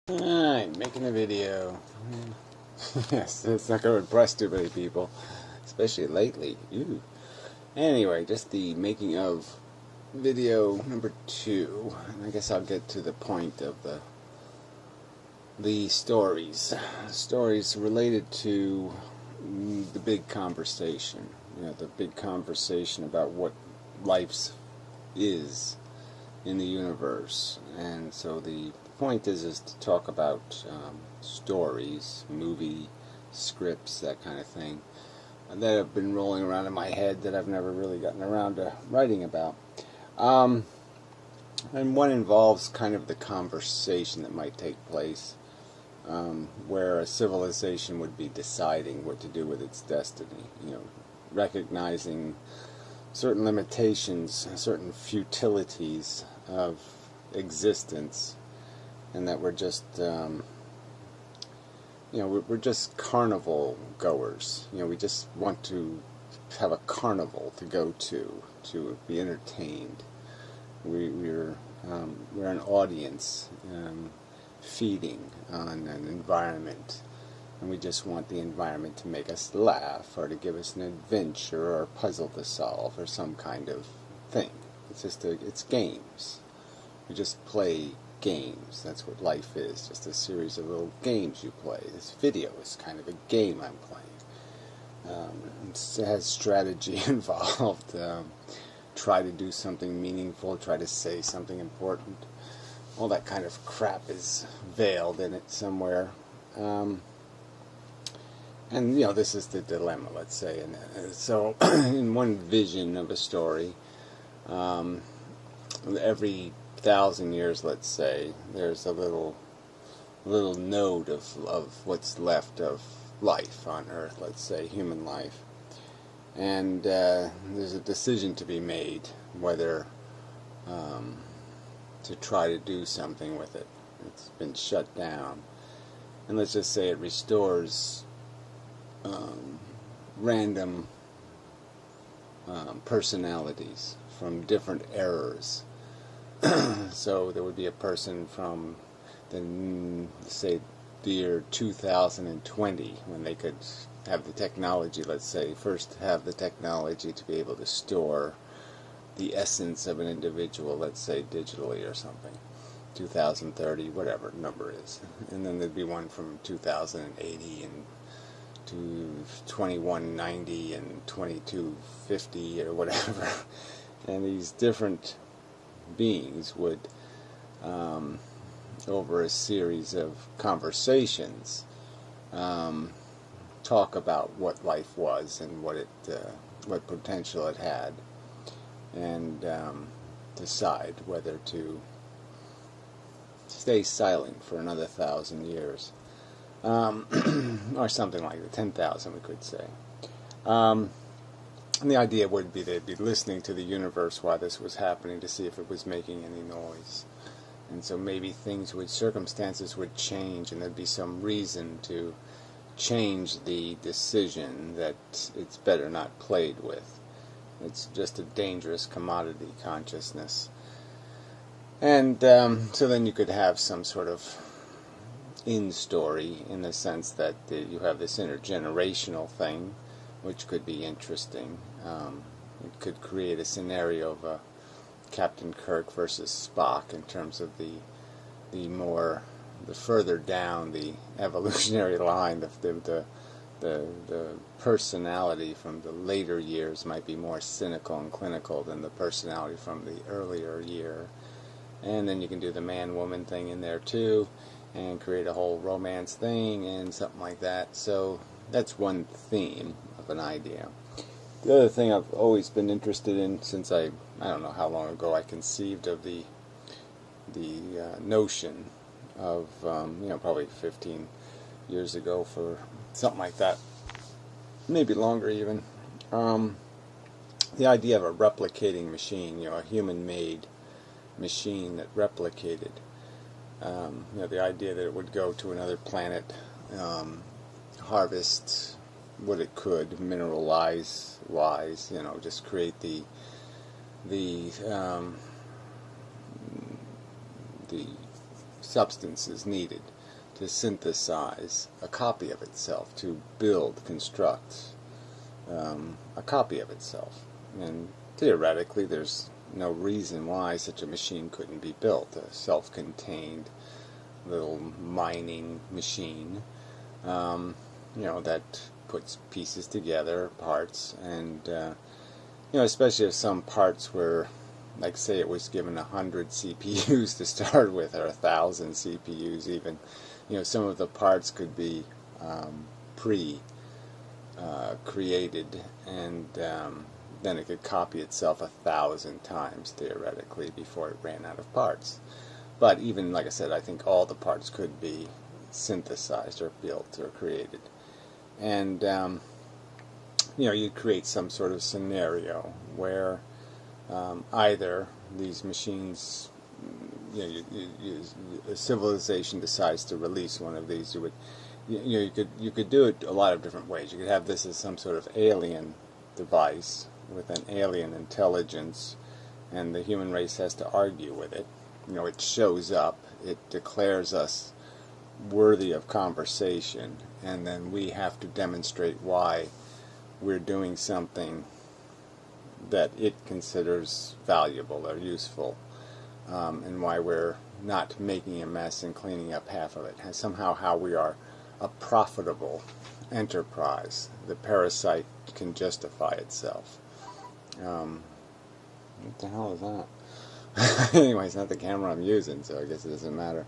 Alright, making a video. Yes, it's not going to impress too many people, especially lately. Ew. Anyway, just the making of video number 2. And I guess I'll get to the point of the stories. Stories related to the big conversation. The big conversation about what life is in the universe. And so the point is to talk about stories, movie scripts, that kind of thing, that have been rolling around in my head that I've never really gotten around to writing about. And one involves kind of the conversation that might take place, where a civilization would be deciding what to do with its destiny, recognizing certain limitations, certain futilities of existence, and that we're just, we're just carnival goers. We just want to have a carnival to go to be entertained. We're an audience feeding on an environment, and we just want the environment to make us laugh, or to give us an adventure, or a puzzle to solve, or some kind of thing. It's games. We just play games. That's what life is, just a series of little games you play. This video is kind of a game I'm playing. It has strategy involved. Try to do something meaningful, try to say something important. All that kind of crap is veiled in it somewhere. And this is the dilemma, let's say. And so, in one vision of a story, every 1,000 years, let's say, there's a little node of what's left of life on Earth, let's say, human life. And there's a decision to be made whether to try to do something with it. It's been shut down. And let's just say it restores random personalities from different eras. So there would be a person from say the year 2020, when they could have the technology, let's say, first have the technology to be able to store the essence of an individual, let's say digitally or something, 2030, whatever the number is. And then there'd be one from 2080 and to 2190 and 2250 or whatever. And these different beings would, over a series of conversations, talk about what life was and what potential it had, and decide whether to stay silent for another 1,000 years, or something like that, 10,000 we could say. And the idea would be they'd be listening to the universe while this was happening to see if it was making any noise. And so maybe circumstances would change, and there'd be some reason to change the decision that it's better not played with. It's just a dangerous commodity, consciousness. And so then you could have some sort of in-story, in the sense that you have this intergenerational thing, which could be interesting. It could create a scenario of Captain Kirk versus Spock, in terms of the further down the evolutionary line, the personality from the later years might be more cynical and clinical than the personality from the earlier year. And then you can do the man-woman thing in there too, and create a whole romance thing and something like that. So that's one theme of an idea. The other thing I've always been interested in, since I don't know how long ago I conceived of the notion of, probably 15 years ago, for something like that, maybe longer even, the idea of a replicating machine, a human-made machine that replicated, the idea that it would go to another planet, harvest what it could, mineralize wise, just create the substances needed to synthesize a copy of itself, to construct a copy of itself. And theoretically, there's no reason why such a machine couldn't be built, a self-contained little mining machine, that puts pieces together, parts, and especially if some parts were, like say it was given 100 CPUs to start with, or 1,000 CPUs even, some of the parts could be created, and then it could copy itself 1,000 times theoretically before it ran out of parts. But even, like I said, I think all the parts could be synthesized or built or created. And you create some sort of scenario where either these machines, a civilization decides to release one of these. You could do it a lot of different ways. You could have this as some sort of alien device with an alien intelligence, and the human race has to argue with it. It shows up, it declares us worthy of conversation, and then we have to demonstrate why we're doing something that it considers valuable or useful, and why we're not making a mess and cleaning up half of it. And somehow how we are a profitable enterprise. The parasite can justify itself. What the hell is that? Anyway, it's not the camera I'm using, so I guess it doesn't matter.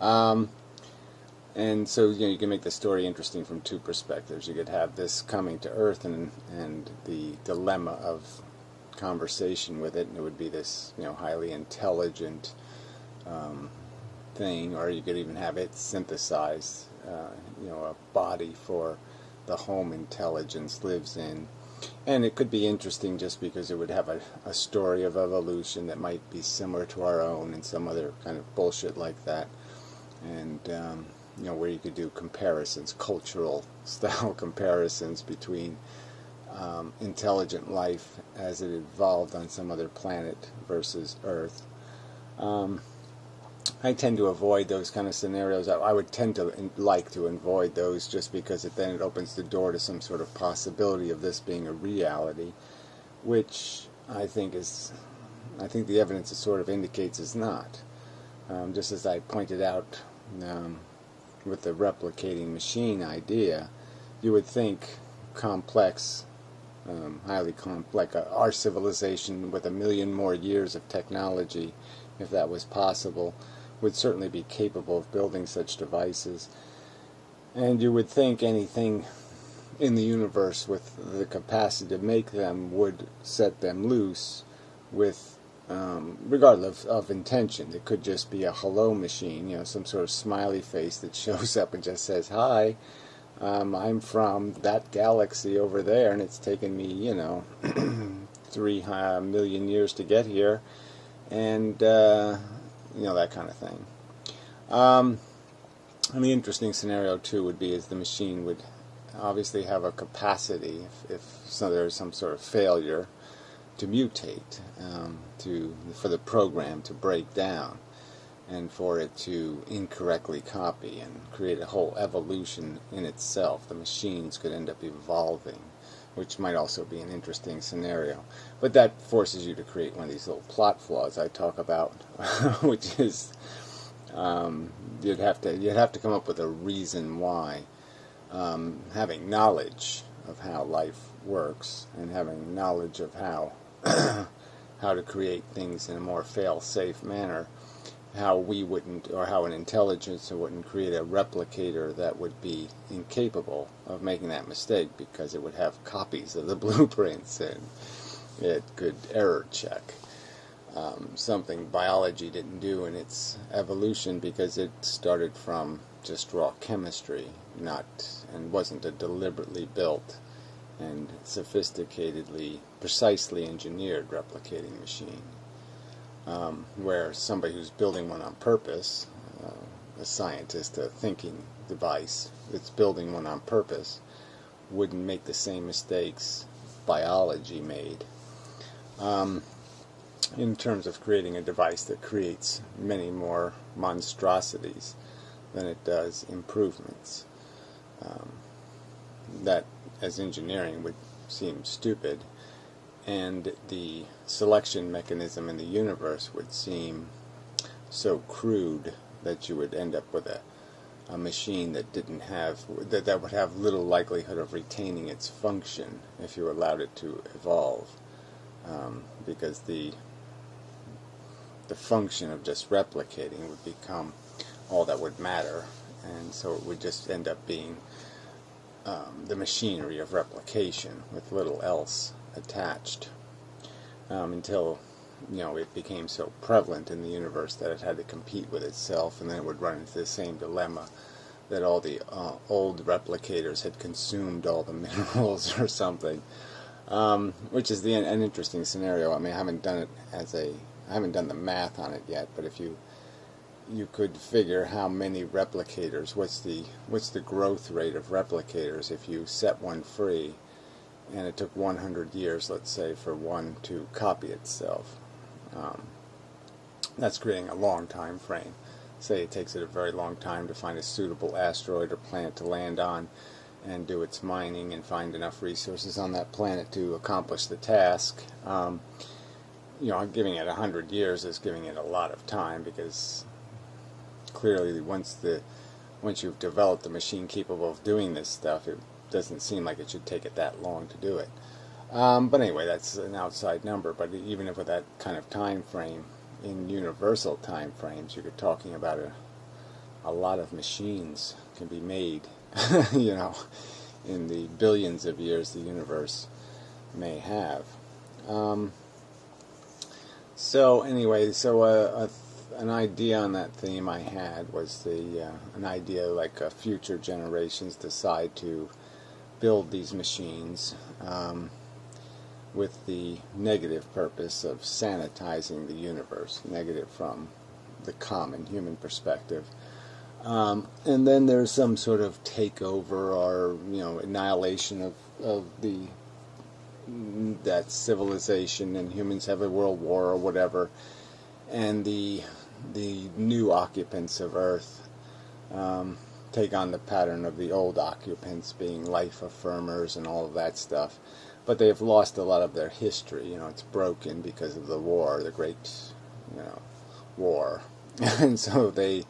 And so you can make the story interesting from two perspectives. You could have this coming to Earth and the dilemma of conversation with it, and it would be this highly intelligent thing, or you could even have it synthesize a body for the home intelligence lives in. And it could be interesting just because it would have a story of evolution that might be similar to our own and some other kind of bullshit like that. And, where you could do comparisons, cultural style comparisons between intelligent life as it evolved on some other planet versus Earth. I tend to avoid those kind of scenarios. I would tend to like to avoid those just because then it opens the door to some sort of possibility of this being a reality, which I think the evidence sort of indicates is not. Just as I pointed out with the replicating machine idea, you would think complex, highly complex, like our civilization with 1 million more years of technology, if that was possible, would certainly be capable of building such devices. And you would think anything in the universe with the capacity to make them would set them loose with, regardless of intention. It could just be a hello machine, some sort of smiley face that shows up and just says, hi, I'm from that galaxy over there, and it's taken me, 3 million years to get here, and that kind of thing. And the interesting scenario too would be is the machine would obviously have a capacity, if there's some sort of failure, to mutate, for the program to break down, and for it to incorrectly copy and create a whole evolution in itself. The machines could end up evolving, which might also be an interesting scenario. But that forces you to create one of these little plot flaws I talk about, which is you'd have to come up with a reason why, having knowledge of how life works and having knowledge of how how to create things in a more fail-safe manner, how we wouldn't, or how an intelligence wouldn't create a replicator that would be incapable of making that mistake, because it would have copies of the blueprints and it could error check. Something biology didn't do in its evolution, because it started from just raw chemistry, and wasn't a deliberately built and sophisticatedly, precisely engineered replicating machine. Where somebody who's building one on purpose, a scientist, a thinking device that's building one on purpose, wouldn't make the same mistakes biology made. In terms of creating a device that creates many more monstrosities than it does improvements. That, as engineering, would seem stupid, and the selection mechanism in the universe would seem so crude that you would end up with a machine that didn't have that would have little likelihood of retaining its function if you allowed it to evolve, because the function of just replicating would become all that would matter, and so it would just end up being the machinery of replication with little else attached, until it became so prevalent in the universe that it had to compete with itself, and then it would run into the same dilemma that all the old replicators had consumed all the minerals or something, which is an interesting scenario. I mean, I haven't done the math on it yet, but if you could figure how many replicators, what's the growth rate of replicators if you set one free, and it took 100 years, let's say, for one to copy itself. That's creating a long time frame. Say it takes it a very long time to find a suitable asteroid or planet to land on and do its mining and find enough resources on that planet to accomplish the task. Giving it 100 years is giving it a lot of time, because clearly once you've developed a machine capable of doing this stuff, it doesn't seem like it should take it that long to do it. But anyway, that's an outside number. But even if with that kind of time frame, in universal time frames, you're talking about a lot of machines can be made, in the billions of years the universe may have. So anyway, an idea on that theme I had was an idea like future generations decide to build these machines with the negative purpose of sanitizing the universe, negative from the common human perspective. And then there's some sort of takeover or annihilation of that civilization, and humans have a world war or whatever, and the new occupants of Earth take on the pattern of the old occupants, being life affirmers and all of that stuff. But they have lost a lot of their history. It's broken because of the war, the great, war. And so they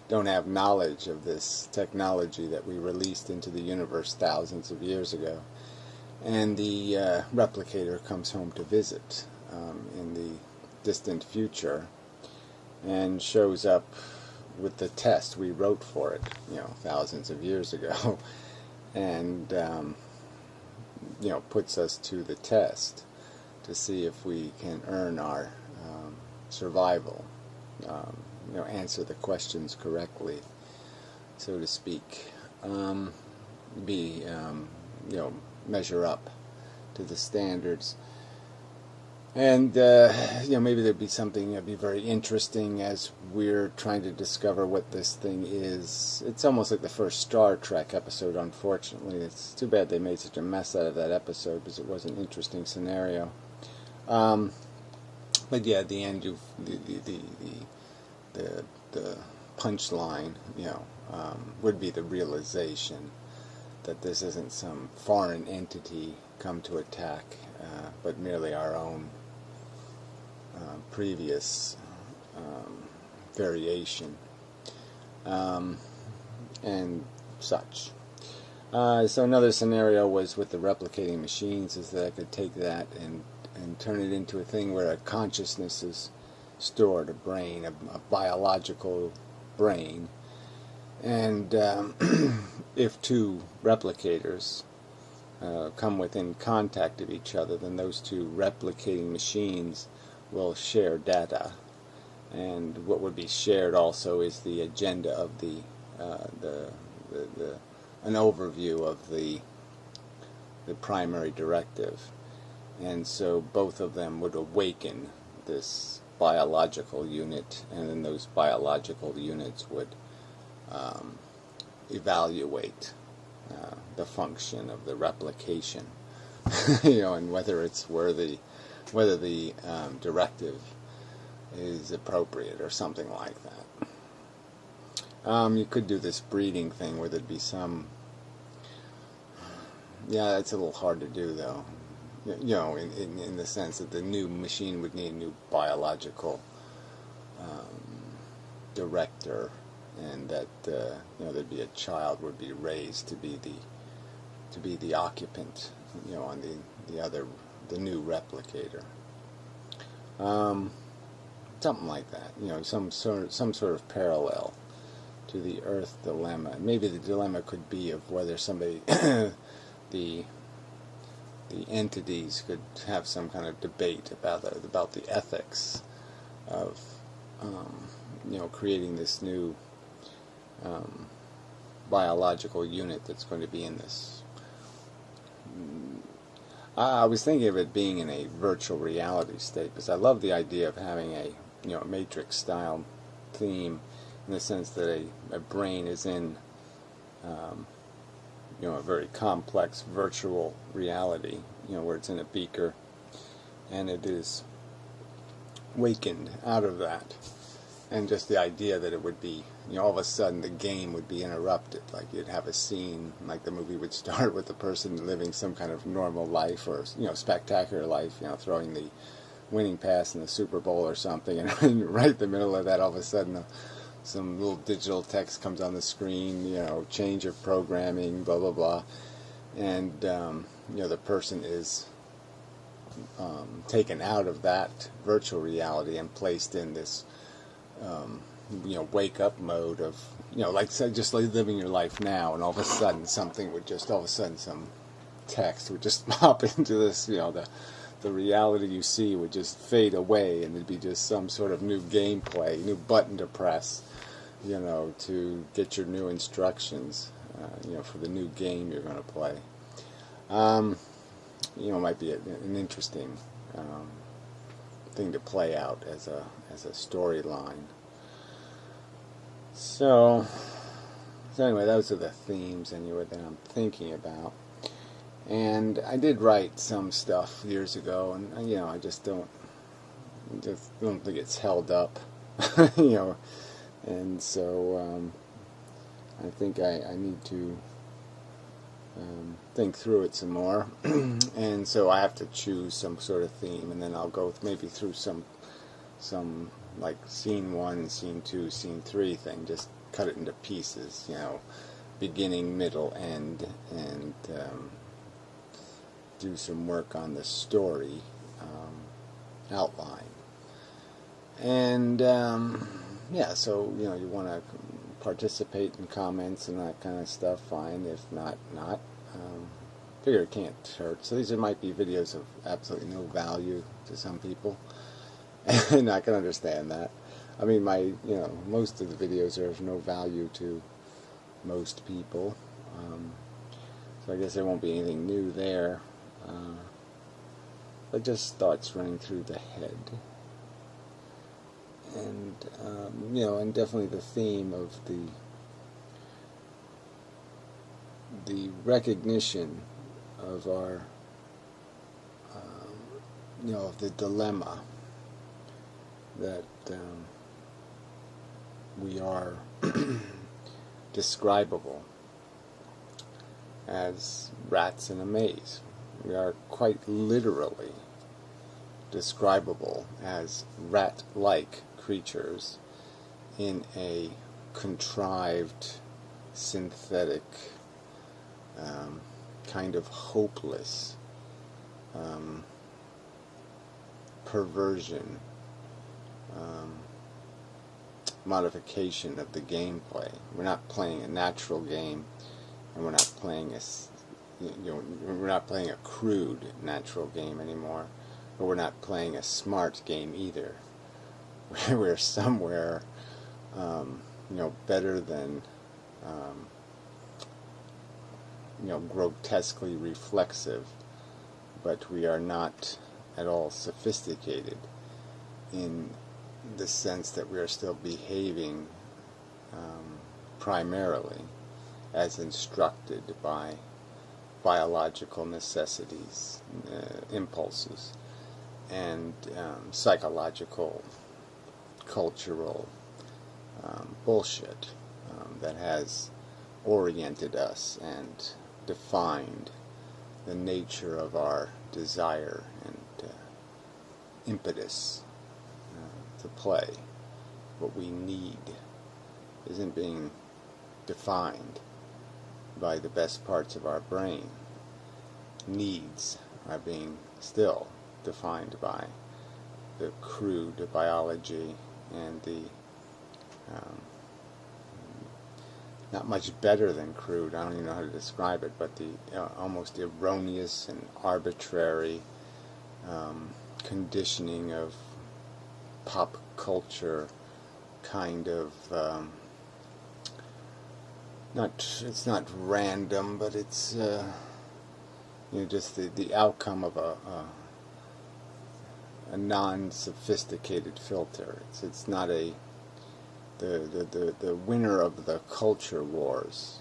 don't have knowledge of this technology that we released into the universe thousands of years ago. And the replicator comes home to visit in the distant future and shows up with the test we wrote for it, thousands of years ago, and puts us to the test to see if we can earn our survival, answer the questions correctly, so to speak, measure up to the standards. And maybe there'd be something that'd be very interesting as we're trying to discover what this thing is. It's almost like the first Star Trek episode, unfortunately. It's too bad they made such a mess out of that episode, because it was an interesting scenario. But yeah, at the end, the punchline, would be the realization that this isn't some foreign entity come to attack, but merely our own previous variation, and such. So another scenario was with the replicating machines, is that I could take that and turn it into a thing where a consciousness is stored, a brain, a biological brain. And if two replicators come within contact of each other, then those two replicating machines will share data. And what would be shared also is the agenda of an overview of the primary directive. And so both of them would awaken this biological unit, and then those biological units would evaluate the function of the replication, and whether it's worthy, whether the directive is appropriate or something like that. You could do this breeding thing where there'd be some... Yeah, that's a little hard to do, though. You know, in the sense that the new machine would need a new biological director, and that you know, there'd be a child would be raised to be the occupant, you know, on the new replicator. Something like that, you know, some sort of parallel to the Earth dilemma. Maybe the dilemma could be of whether somebody the entities could have some kind of debate about the ethics of you know, creating this new biological unit that's going to be in this. I was thinking of it being in a virtual reality state, because I love the idea of having a, you know, Matrix style theme, in the sense that a brain is in you know, a very complex virtual reality, you know, where it's in a beaker and it is wakened out of that. And just the idea that it would be, you know, all of a sudden the game would be interrupted. Like, you'd have a scene, like the movie would start with the person living some kind of normal life, or, you know, spectacular life, you know, throwing the winning pass in the Super Bowl or something, and right in the middle of that, all of a sudden some little digital text comes on the screen, you know, change of programming, blah, blah, blah. And, you know, the person is taken out of that virtual reality and placed in this, you know, wake-up mode of, you know, like, say, just like living your life now, and all of a sudden something would just, all of a sudden some text would just pop into this, you know, the reality you see would just fade away, and it'd be just some sort of new gameplay, new button to press, you know, to get your new instructions, you know, for the new game you're going to play. You know, might be an interesting thing to play out as a storyline. So anyway, those are the themes anyway that I'm thinking about. And I did write some stuff years ago, and, you know, I just don't think it's held up, you know, and so I think I need to think through it some more, and so I have to choose some sort of theme, and then I'll go maybe through some like scene 1, scene 2, scene 3 thing, just cut it into pieces, you know, beginning, middle, end, and do some work on the story outline. And yeah, so, you know, you want to participate in comments and that kind of stuff, fine. If not, not. Figure it can't hurt. So these might be videos of absolutely no value to some people, and I can understand that. I mean, you know, most of the videos are of no value to most people, so I guess there won't be anything new there. But just thoughts running through the head, and you know, and definitely the theme of the recognition of our, you know, of the dilemma that we are describable as rats in a maze. We are quite literally describable as rat-like creatures in a contrived, synthetic, kind of hopeless perversion, modification of the gameplay. We're not playing a natural game, and we're not playing we're not playing a crude natural game anymore, but we're not playing a smart game either. We're somewhere, you know, better than, you know, grotesquely reflexive, but we are not at all sophisticated in the sense that we are still behaving primarily as instructed by biological necessities, impulses, and psychological, cultural bullshit. that has oriented us and defined the nature of our desire and impetus to play. What we need isn't being defined by the best parts of our brain. Needs are being still defined by the crude biology and the not much better than crude, I don't even know how to describe it, but the almost erroneous and arbitrary conditioning of pop culture kind of it's not random, but it's just the outcome of a non-sophisticated filter. It's not the winner of the culture wars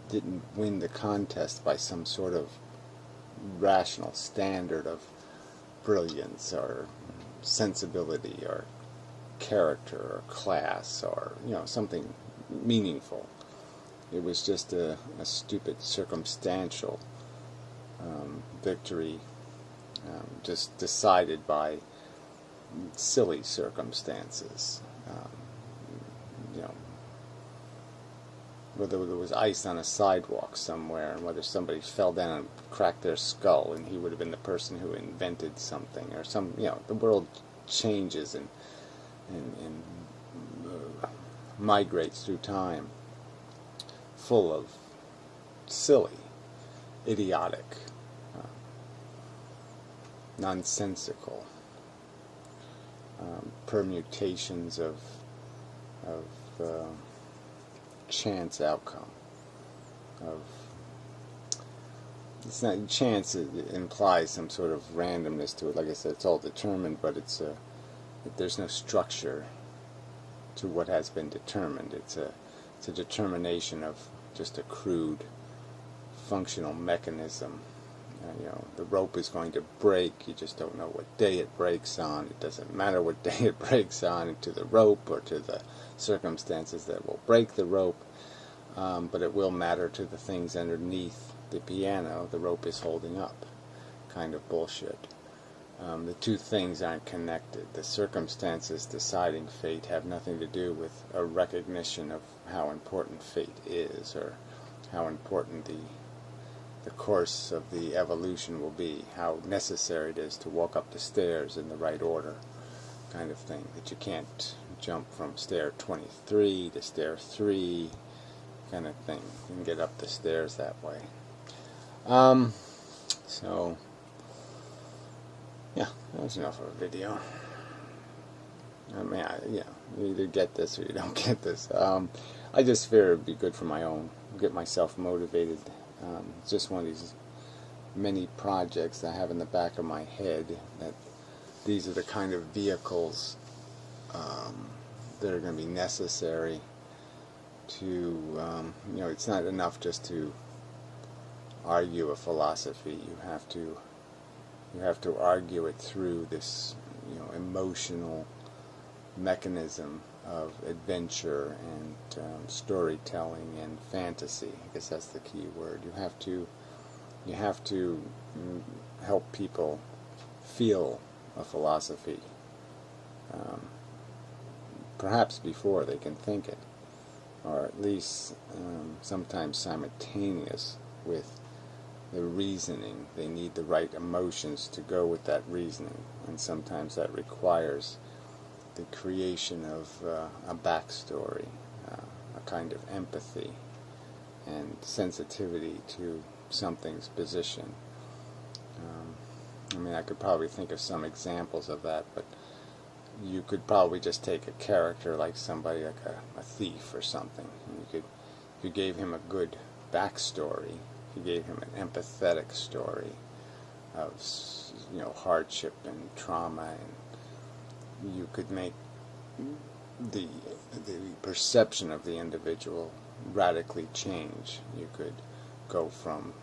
didn't win the contest by some sort of rational standard of brilliance or sensibility or character or class or something meaningful. It was just a stupid circumstantial victory, just decided by silly circumstances. Whether there was ice on a sidewalk somewhere, and whether somebody fell down and cracked their skull, and he would have been the person who invented something, or the world changes and migrates through time, full of silly, idiotic, nonsensical permutations of chance outcome. It's not chance. It implies some sort of randomness to it. Like I said, it's all determined, but there's no structure to what has been determined. It's a determination of just a crude functional mechanism. The rope is going to break. You just don't know what day it breaks on. It doesn't matter what day it breaks on to the rope or to the circumstances that will break the rope, but it will matter to the things underneath the piano the rope is holding up. Kind of bullshit. The two things aren't connected. The circumstances deciding fate have nothing to do with a recognition of how important fate is or how important the course of the evolution will be, how necessary it is to walk up the stairs in the right order, kind of thing. That you can't jump from stair 23 to stair 3, kind of thing. You can get up the stairs that way. So, yeah, that was enough of a video. I mean, you either get this or you don't get this. I just fear it would be good for my own, get myself motivated. It's just one of these many projects I have in the back of my head, that these are the kind of vehicles that are going to be necessary to, it's not enough just to argue a philosophy. You have to argue it through this, emotional mechanism of adventure and storytelling and fantasy. I guess that's the key word. You have to help people feel a philosophy, perhaps before they can think it, or at least sometimes simultaneous with the reasoning. They need the right emotions to go with that reasoning, and sometimes that requires the creation of a backstory, a kind of empathy and sensitivity to something's position. I could probably think of some examples of that, but you could probably just take a character like somebody like a thief or something. If you gave him a good backstory, if you gave him an empathetic story of hardship and trauma, and you could make the perception of the individual radically change. You could go from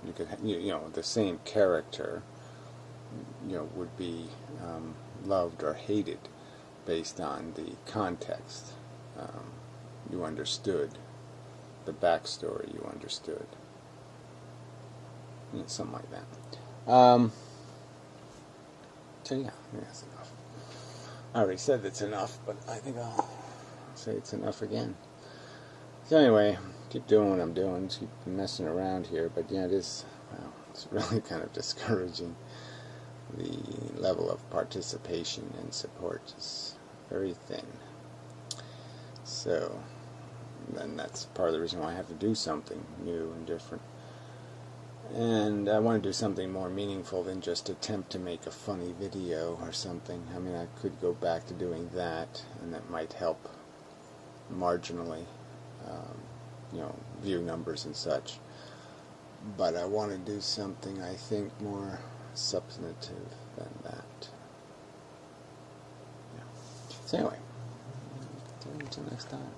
the same character would be loved or hated based on the context. you understood. The backstory you understood. Yeah, something like that. So yeah, that's enough. I already said it's enough, but I think I'll say it's enough again. So anyway, keep doing what I'm doing, keep messing around here, but yeah, it's really kind of discouraging. The level of participation and support is very thin. So, then that's part of the reason why I have to do something new and different. And I want to do something more meaningful than just attempt to make a funny video or something. I mean, I could go back to doing that, and that might help marginally, view numbers and such. But I want to do something, I think, more substantive than that. Yeah. So anyway, until next time.